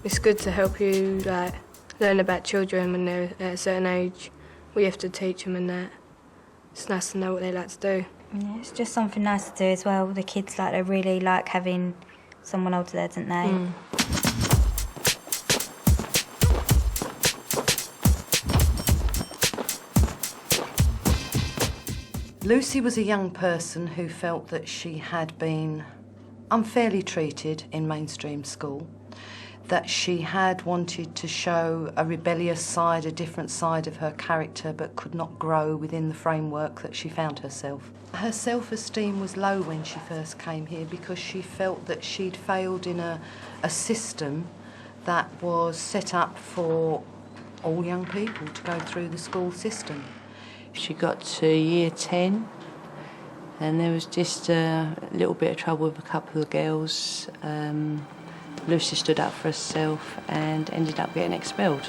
It's good to help you learn about children when they're at a certain age. We have to teach them and that. It's nice to know what they like to do. Yeah, it's just something nice to do as well. The kids they really like having someone older there, don't they? Lucy was a young person who felt that she had been unfairly treated in mainstream school, that she had wanted to show a rebellious side, a different side of her character, but could not grow within the framework that she found herself. Her self-esteem was low when she first came here because she felt that she'd failed in a system that was set up for all young people to go through the school system. She got to year 10 and there was just a little bit of trouble with a couple of girls. Lucy stood up for herself and ended up getting expelled.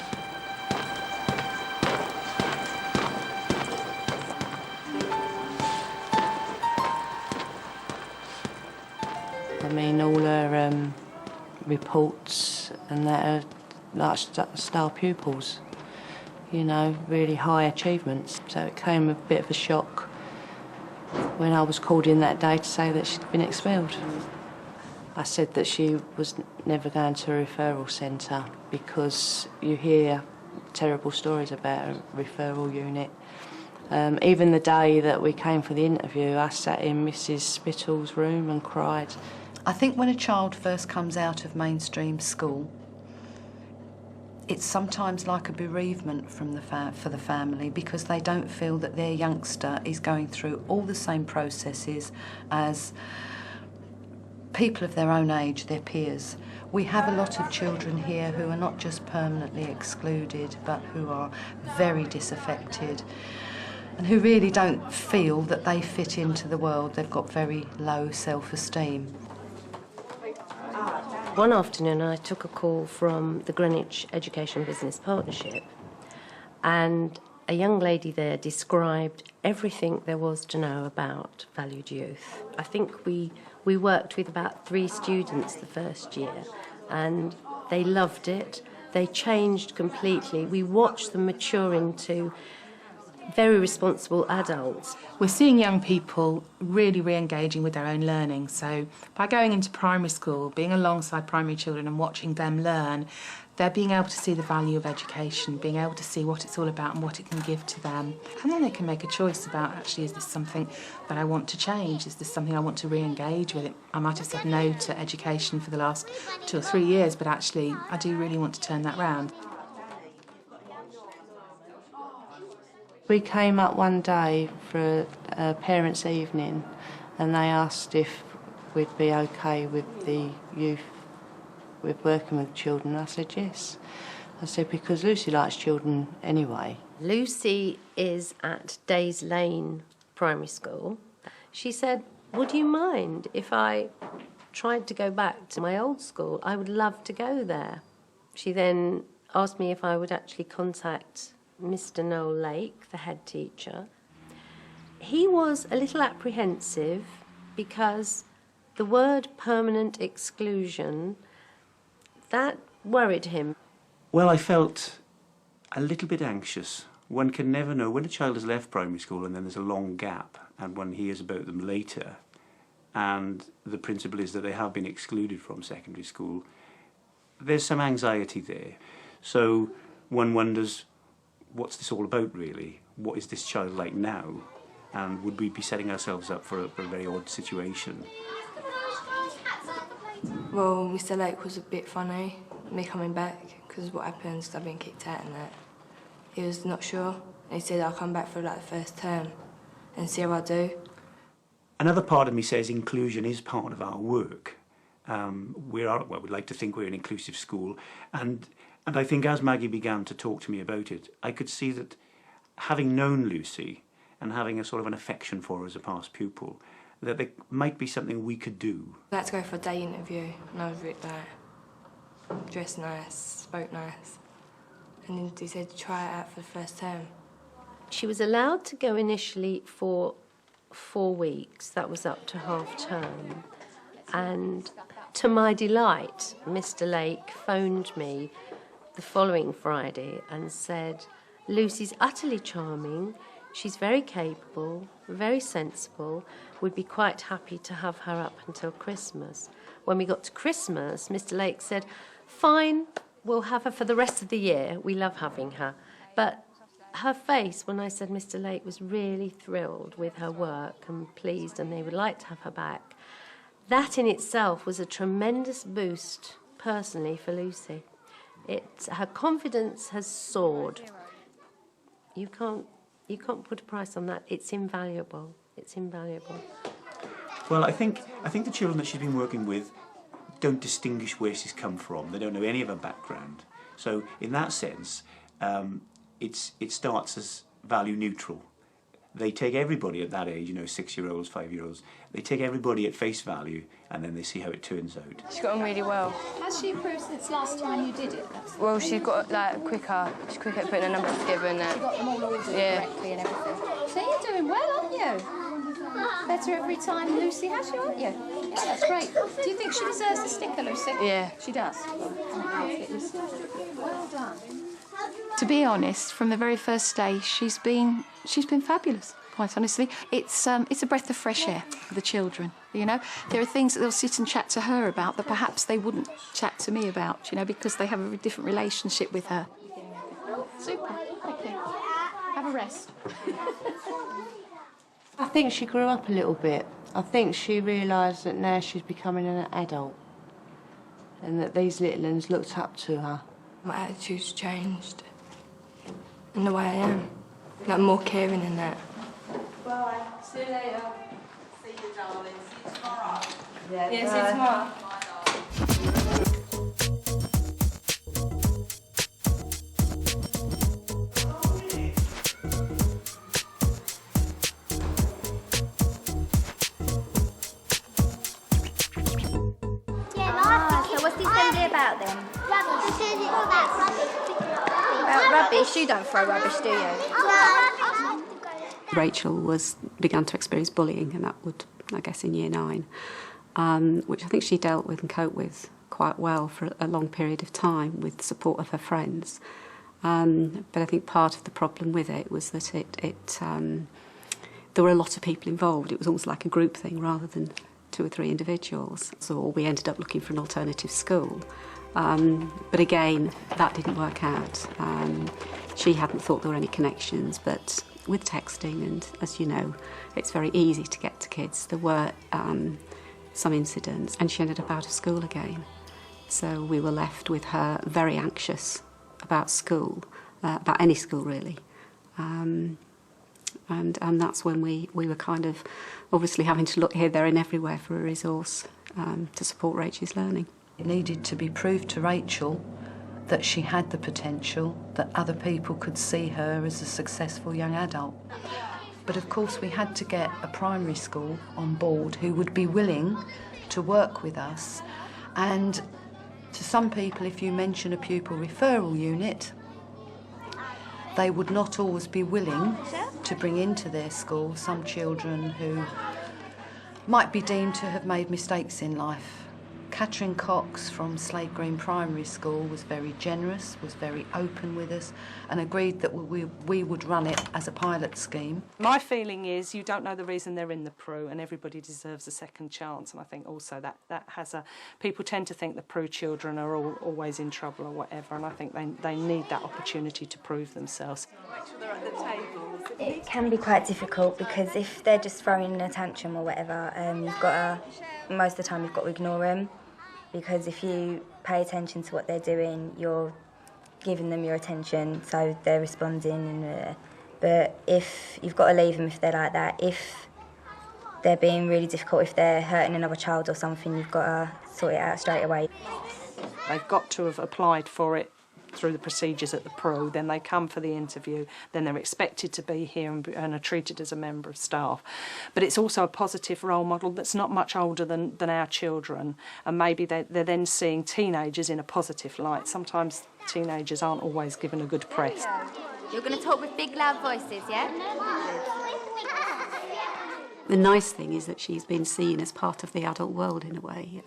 I mean, all her reports and that are like star pupils, you know, really high achievements. So it came a bit of a shock when I was called in that day to say that she'd been expelled. I said that she was never going to a referral centre because you hear terrible stories about a referral unit. Even the day that we came for the interview, I sat in Mrs. Spittle's room and cried. I think when a child first comes out of mainstream school, it's sometimes like a bereavement from for the family because they don't feel that their youngster is going through all the same processes as people of their own age, their peers. We have a lot of children here who are not just permanently excluded, but who are very disaffected and who really don't feel that they fit into the world. They've got very low self-esteem. One afternoon I took a call from the Greenwich Education Business Partnership and a young lady there described everything there was to know about valued youth. I think we worked with about 3 students the first year and they loved it. They changed completely. We watched them mature into very responsible adults. We're seeing young people really re-engaging with their own learning. So by going into primary school, being alongside primary children and watching them learn, they're being able to see the value of education, being able to see what it's all about and what it can give to them. And then they can make a choice about, actually, is this something that I want to change? Is this something I want to re-engage with? I might have said no to education for the last 2 or 3 years, but actually I do really want to turn that round. We came up one day for a parents' evening and they asked if we'd be okay with the youth, with working with children. I said yes. I said because Lucy likes children anyway. Lucy is at Days Lane Primary School. She said, would you mind if I tried to go back to my old school? I would love to go there. She then asked me if I would actually contact Mr. Noel Lake, the head teacher. He was a little apprehensive because the word permanent exclusion, that worried him. Well, I felt a little bit anxious. One can never know when a child has left primary school and then there's a long gap and one hears about them later and the principle is that they have been excluded from secondary school. There's some anxiety there. So one wonders, what's this all about really? What is this child like now? And would we be setting ourselves up for a very odd situation? Well, Mr. Lake was a bit funny, me coming back, because what happens, I've been kicked out and that. He was not sure. He said I'll come back for like the first term and see how I do. Another part of me says inclusion is part of our work. We'd like to think we're an inclusive school, and I think as Maggie began to talk to me about it, I could see that having known Lucy and having a sort of an affection for her as a past pupil, that there might be something we could do. I had to go for a day interview and I was really like, dressed nice, spoke nice. And then he said try it out for the first term. She was allowed to go initially for 4 weeks. That was up to half term. And To my delight, Mr. Lake phoned me the following Friday and said, Lucy's utterly charming, she's very capable, very sensible, we'd be quite happy to have her up until Christmas. When we got to Christmas, Mr. Lake said, fine, we'll have her for the rest of the year, we love having her. But her face, when I said Mr. Lake was really thrilled with her work and pleased and they would like to have her back, that in itself was a tremendous boost, personally, for Lucy. Her confidence has soared. You can't put a price on that. It's invaluable. It's invaluable. Well, I think the children that she's been working with don't distinguish where she's come from. They don't know any of her background. So in that sense, it starts as value neutral. They take everybody at that age, 6-year-olds, 5-year-olds, they take everybody at face value and then they see how it turns out. She's got on really well. Has she improved since last time you did it? Well, she's got quicker. She's quicker at putting her numbers together and that. She got them all ordered correctly and everything. So you're doing well, aren't you? Better every time Lucy has you, aren't you? Yeah, that's great. Do you think she deserves the sticker, Lucy? Yeah. She does. Well done. To be honest, from the very first day, she's been fabulous. Quite honestly, it's a breath of fresh air for the children. There are things that they'll sit and chat to her about that perhaps they wouldn't chat to me about. Because they have a different relationship with her. Super. Thank you. Have a rest. I think she grew up a little bit. I think she realised that now she's becoming an adult and that these little ones looked up to her. My attitude's changed. And the way I am. Like, more caring in that. Bye. See you later. See you, darling. See you tomorrow. Yeah, see you tomorrow. So what's this going to be about then? About rubbish? You don't throw rubbish, do you? Rachel began to experience bullying, and that would, I guess, in year 9, which I think she dealt with and coped with quite well for a long period of time with the support of her friends. But I think part of the problem with it was that there were a lot of people involved. It was almost like a group thing rather than 2 or 3 individuals. So we ended up looking for an alternative school. But again, that didn't work out. She hadn't thought there were any connections, but with texting, and as you know, it's very easy to get to kids. There were some incidents, and she ended up out of school again. So we were left with her very anxious about school, about any school really. And that's when we were kind of obviously having to look here, there and everywhere for a resource to support Rachel's learning. It needed to be proved to Rachel that she had the potential, that other people could see her as a successful young adult. But of course we had to get a primary school on board who would be willing to work with us. And to some people, if you mention a pupil referral unit, they would not always be willing to bring into their school some children who might be deemed to have made mistakes in life. Catherine Cox from Slade Green Primary School was very generous, was very open with us, and agreed that we would run it as a pilot scheme. My feeling is you don't know the reason they're in the Prue, and everybody deserves a second chance. And I think also that has people tend to think the Prue children are always in trouble or whatever, and I think they need that opportunity to prove themselves. It can be quite difficult because if they're just throwing a tantrum or whatever, most of the time you've got to ignore them, because if you pay attention to what they're doing, you're giving them your attention, so they're responding. But if you've got to leave them if they're like that, if they're being really difficult, if they're hurting another child or something, you've got to sort it out straight away. They've got to have applied for it through the procedures at the Prue, then they come for the interview, then they're expected to be here and are treated as a member of staff. But it's also a positive role model that's not much older than our children, and maybe they're then seeing teenagers in a positive light. Sometimes teenagers aren't always given a good press. You're going to talk with big loud voices, yeah? The nice thing is that she's been seen as part of the adult world in a way.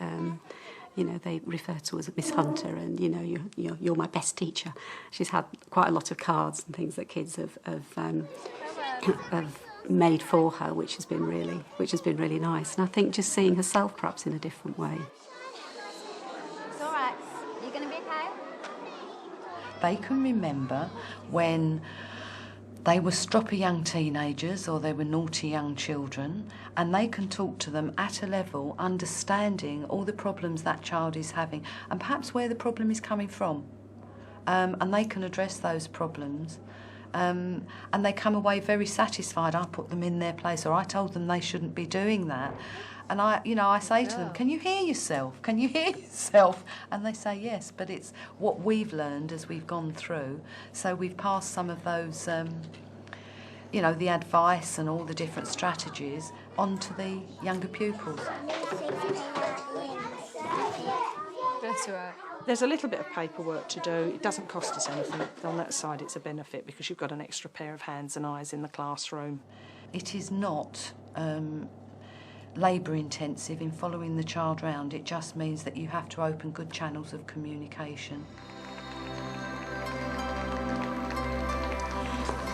You know, they refer to her as Miss Hunter, and you know, you're my best teacher. She's had quite a lot of cards and things that kids have made for her, which has been really nice. And I think just seeing herself perhaps in a different way. It's all right. You're going to be okay? They can remember when they were stroppy young teenagers or they were naughty young children, and they can talk to them at a level understanding all the problems that child is having and perhaps where the problem is coming from. And they can address those problems. And they come away very satisfied. I put them in their place, or I told them they shouldn't be doing that. And I say to them, can you hear yourself? Can you hear yourself? And they say yes, but it's what we've learned as we've gone through. So we've passed some of those, the advice and all the different strategies on to the younger pupils. That's all right. There's a little bit of paperwork to do. It doesn't cost us anything. On that side, it's a benefit because you've got an extra pair of hands and eyes in the classroom. It is not labour intensive in following the child round. It just means that you have to open good channels of communication.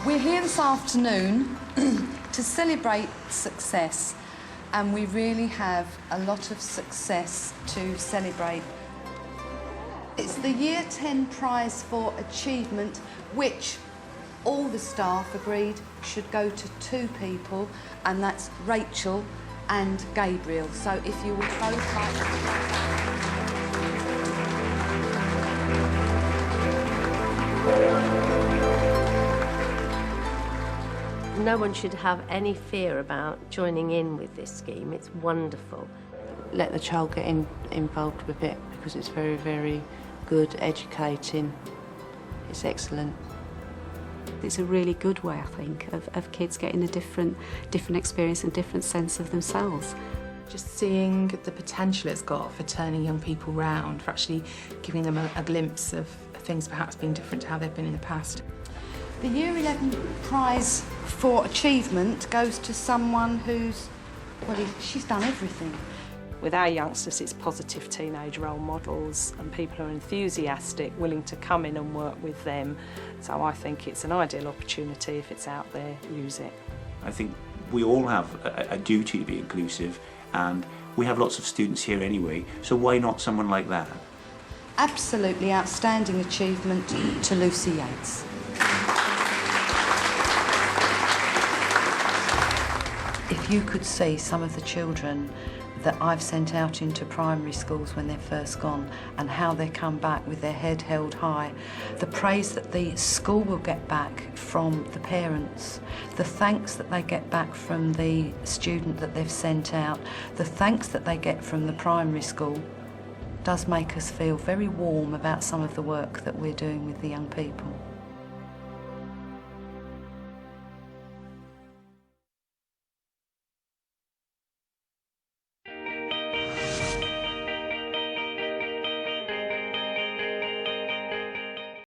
We're here this afternoon to celebrate success, and we really have a lot of success to celebrate. It's the Year 10 Prize for Achievement, which all the staff agreed should go to 2 people, and that's Rachel and Gabriel. So if you would both like... No one should have any fear about joining in with this scheme. It's wonderful. Let the child get involved with it because it's very, very good, educating. It's excellent. It's a really good way, I think, of kids getting a different experience and different sense of themselves. Just seeing the potential it's got for turning young people round, for actually giving them a glimpse of things perhaps being different to how they've been in the past. The Year 11 Prize for Achievement goes to someone who's, she's done everything. With our youngsters, it's positive teenage role models and people who are enthusiastic, willing to come in and work with them. So I think it's an ideal opportunity. If it's out there, use it. I think we all have a duty to be inclusive, and we have lots of students here anyway, so why not someone like that? Absolutely outstanding achievement to Lucy Yates. If you could see some of the children that I've sent out into primary schools when they're first gone and how they come back with their head held high, the praise that the school will get back from the parents, the thanks that they get back from the student that they've sent out, the thanks that they get from the primary school, does make us feel very warm about some of the work that we're doing with the young people.